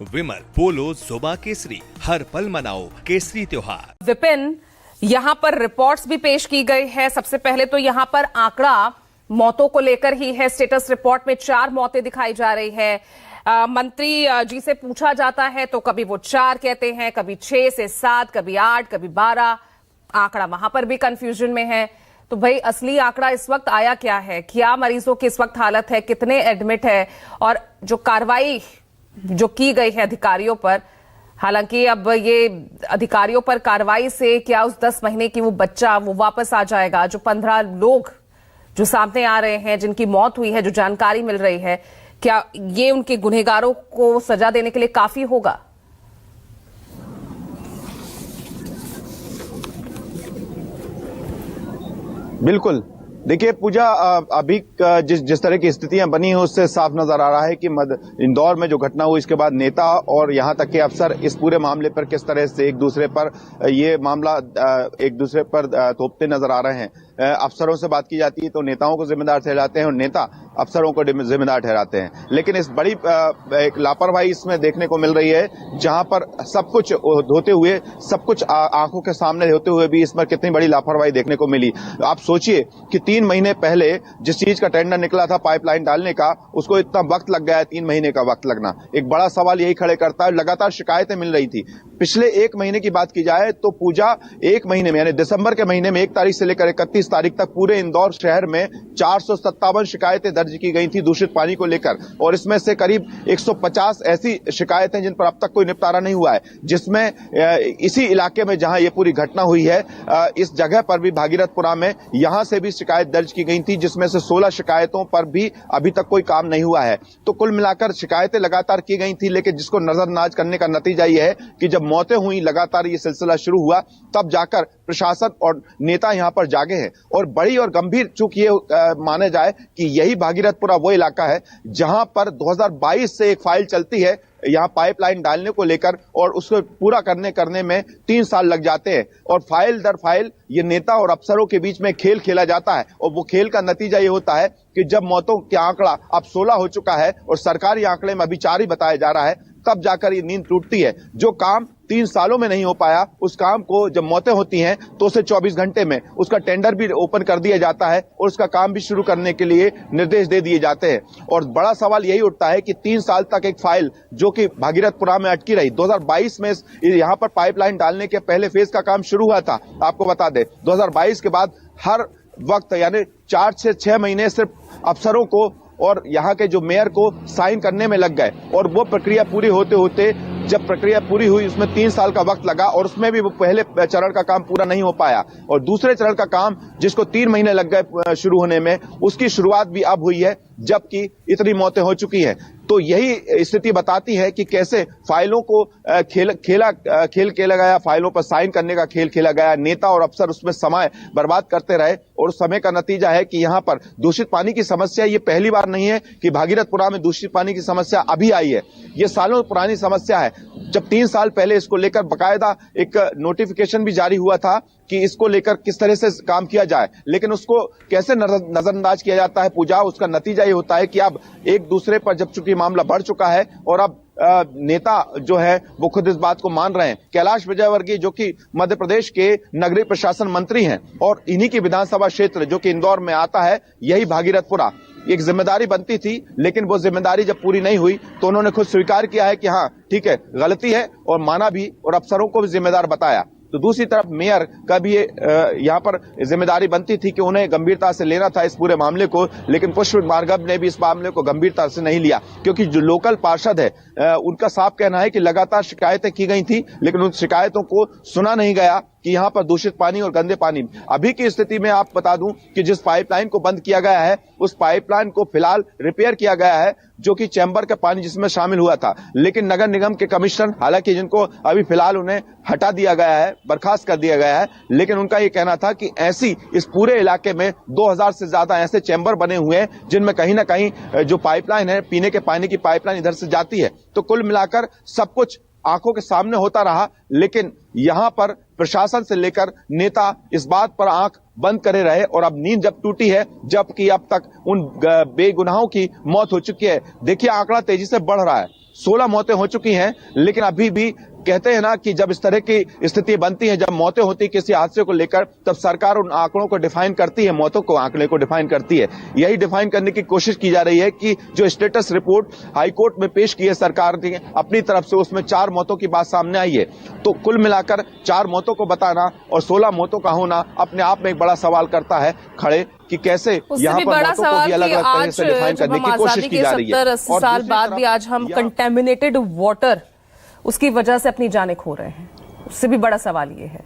विमल पोलो जोबा केसरी, हर पल मनाओ केसरी त्योहार। विपिन, यहाँ पर रिपोर्ट्स भी पेश की गई है। सबसे पहले तो यहाँ पर आंकड़ा मौतों को लेकर ही है। स्टेटस रिपोर्ट में 4 मौतें दिखाई जा रही है। मंत्री जी से पूछा जाता है तो कभी वो 4 कहते हैं, कभी 6 से 7, कभी 8, कभी 12। आंकड़ा वहां पर भी कंफ्यूजन में है। तो भाई असली आंकड़ा इस वक्त आया क्या है? क्या मरीजों की इस वक्त हालत है? कितने एडमिट है? और जो कार्रवाई जो की गई है अधिकारियों पर, हालांकि अब ये अधिकारियों पर कार्रवाई से क्या उस 10 महीने की वो बच्चा वो वापस आ जाएगा? जो 15 लोग जो सामने आ रहे हैं, जिनकी मौत हुई है, जो जानकारी मिल रही है, क्या ये उनके गुनहगारों को सजा देने के लिए काफी होगा? बिल्कुल। देखिए पूजा, अभी जिस तरह की स्थितियां बनी हैं उससे साफ नजर आ रहा है कि इंदौर में जो घटना हुई इसके बाद नेता और यहां तक के अफसर इस पूरे मामले पर किस तरह से एक दूसरे पर ये मामला एक दूसरे पर थोपते नजर आ रहे हैं। अफसरों से बात की जाती है तो नेताओं को जिम्मेदार ठहराते हैं और नेता अफसरों को जिम्मेदार ठहराते हैं। लेकिन इस बड़ी एक लापरवाही इसमें देखने को मिल रही है, जहां पर सब कुछ होते हुए, सब कुछ आंखों के सामने होते हुए भी इसमें कितनी बड़ी लापरवाही देखने को मिली। आप सोचिए कि 3 महीने पहले जिस चीज का टेंडर निकला था पाइपलाइन डालने का, उसको इतना वक्त लग गया है। 3 महीने का वक्त लगना एक बड़ा सवाल यही खड़े करता है। लगातार शिकायतें मिल रही थी। पिछले 1 महीने की बात की जाए तो पूजा 1 महीने में यानी दिसंबर के महीने में 1 तारीख से लेकर 31 तारीख तक पूरे इंदौर शहर में 457 शिकायतें दर्ज की गई थी दूषित पानी को लेकर, और इसमें से करीब 150 ऐसी शिकायतें जिन पर अब तक कोई निपटारा नहीं हुआ है। जिसमें इसी इलाके में जहां ये पूरी घटना हुई है, इस जगह पर भी भागीरथपुरा में यहां से भी शिकायत दर्ज की गई थी, जिसमें से 16 शिकायतों पर भी अभी तक कोई काम नहीं हुआ है। तो कुल मिलाकर शिकायतें लगातार की गई थी, लेकिन जिसको नजरअंदाज करने का नतीजा यह है कि जब मौतें हुई, लगातार ये सिलसिला शुरू हुआ, तब जाकर प्रशासन और नेता यहां पर जागे हैं। और बड़ी और गंभीर चूक ये माने जाए कि यही भागीरथपुरा वो इलाका है जहां पर 2022 से एक फाइल चलती है यहां पाइपलाइन डालने को लेकर, और उसको पूरा करने में 3 साल लग जाते हैं। और फाइल दर फाइल ये नेता और अफसरों के बीच में खेल खेला जाता है, और वो खेल का नतीजा ये होता है कि जब मौतों का आंकड़ा अब 16 हो चुका है और सरकारी आंकड़े में अभी 4 ही बताया जा रहा है, तब जाकर ये नींद टूटती है। जो काम 3 सालों में नहीं हो पाया, उस काम को जब मौतें होती हैं तो उसे 24 घंटे में उसका टेंडर भी ओपन कर दिया जाता है और उसका काम भी शुरू करने के लिए निर्देश दे दिए जाते हैं। और बड़ा सवाल यही उठता है कि 3 साल तक एक फाइल जो कि भागीरथपुरा में अटकी रही, 2022 में यहां पर पाइपलाइन डालने के पहले फेज का काम शुरू हुआ था। आपको बता दें 2022 के बाद हर वक्त यानी 4 से 6 महीने सिर्फ अफसरों को और यहाँ के जो मेयर को साइन करने में लग गए, और वो प्रक्रिया पूरी होते होते जब प्रक्रिया पूरी हुई उसमें 3 साल का वक्त लगा, और उसमें भी वो पहले चरण का काम पूरा नहीं हो पाया, और दूसरे चरण का काम जिसको 3 महीने लग गए शुरू होने में, उसकी शुरुआत भी अब हुई है जबकि इतनी मौतें हो चुकी हैं। तो यही स्थिति बताती है कि कैसे फाइलों को खेल खेला गया, फाइलों पर साइन करने का खेल खेला गया, नेता और अफसर उसमें समय बर्बाद करते रहे, और उस समय का नतीजा है कि यहाँ पर दूषित पानी की समस्या ये पहली बार नहीं है कि भागीरथपुरा में दूषित पानी की समस्या अभी आई है। ये सालों पुरानी समस्या है। जब 3 साल पहले इसको लेकर बाकायदा एक नोटिफिकेशन भी जारी हुआ था कि इसको लेकर किस तरह से काम किया जाए, लेकिन उसको कैसे नजरअंदाज किया जाता है पूजा, उसका नतीजा ये होता है कि अब एक दूसरे पर जब चूंकि मामला बढ़ चुका है, और अब नेता जो है वो खुद इस बात को मान रहे हैं। कैलाश विजयवर्गीय जो कि मध्य प्रदेश के नगरीय प्रशासन मंत्री हैं, और इन्हीं की विधानसभा क्षेत्र जो कि इंदौर में आता है, यही भागीरथपुरा, एक जिम्मेदारी बनती थी, लेकिन वो जिम्मेदारी जब पूरी नहीं हुई तो उन्होंने खुद स्वीकार किया है कि हाँ ठीक है गलती है, और माना भी, और अफसरों को भी जिम्मेदार बताया। तो दूसरी तरफ मेयर का भी यहाँ पर जिम्मेदारी बनती थी कि उन्हें गंभीरता से लेना था इस पूरे मामले को, लेकिन पुष्प भार्गव ने भी इस मामले को गंभीरता से नहीं लिया, क्योंकि जो लोकल पार्षद है उनका साफ कहना है कि लगातार शिकायतें की गई थी, लेकिन उन शिकायतों को सुना नहीं गया कि यहाँ पर दूषित पानी और गंदे पानी। अभी की स्थिति में आप बता दूं कि जिस पाइपलाइन को बंद किया गया है, उस पाइपलाइन को फिलहाल रिपेयर किया गया है, जो कि चैम्बर का पानी जिसमें शामिल हुआ था। लेकिन नगर निगम के कमिश्नर, हालांकि जिनको अभी फिलहाल उन्हें हटा दिया गया है, बर्खास्त कर दिया गया है, लेकिन उनका ये कहना था कि ऐसी इस पूरे इलाके में 2000 से ज्यादा ऐसे चैम्बर बने हुए हैं जिनमें कहीं ना कहीं जो पाइपलाइन है, पीने के पानी की पाइपलाइन इधर से जाती है। तो कुल मिलाकर सब कुछ आंखों के सामने होता रहा, लेकिन यहां पर प्रशासन से लेकर नेता इस बात पर आंख बंद करे रहे, और अब नींद जब टूटी है, जबकि अब तक उन बेगुनाहों की मौत हो चुकी है। देखिए आंकड़ा तेजी से बढ़ रहा है। 16 मौतें हो चुकी हैं, लेकिन अभी भी कहते हैं ना कि जब इस तरह की स्थिति बनती है, जब मौतें होती है किसी हादसे को लेकर, तब सरकार उन आंकड़ों को डिफाइन करती है, मौतों को आंकड़े को डिफाइन करती है। यही डिफाइन करने की कोशिश की जा रही है कि जो स्टेटस रिपोर्ट हाईकोर्ट में पेश की है सरकार ने अपनी तरफ से, उसमें 4 मौतों की बात सामने आई है। तो कुल मिलाकर 4 मौतों को बताना और 16 मौतों का होना अपने आप में एक बड़ा सवाल करता है खड़े कि कैसे यहाँ पर मौतों को भी अलग अलग तरह से डिफाइन करने की कोशिश की जा रही है। 70-80 साल बाद भी आज हम कंटेमिनेटेड वाटर उसकी वजह से अपनी जानें खो रहे हैं। उससे भी बड़ा सवाल ये है।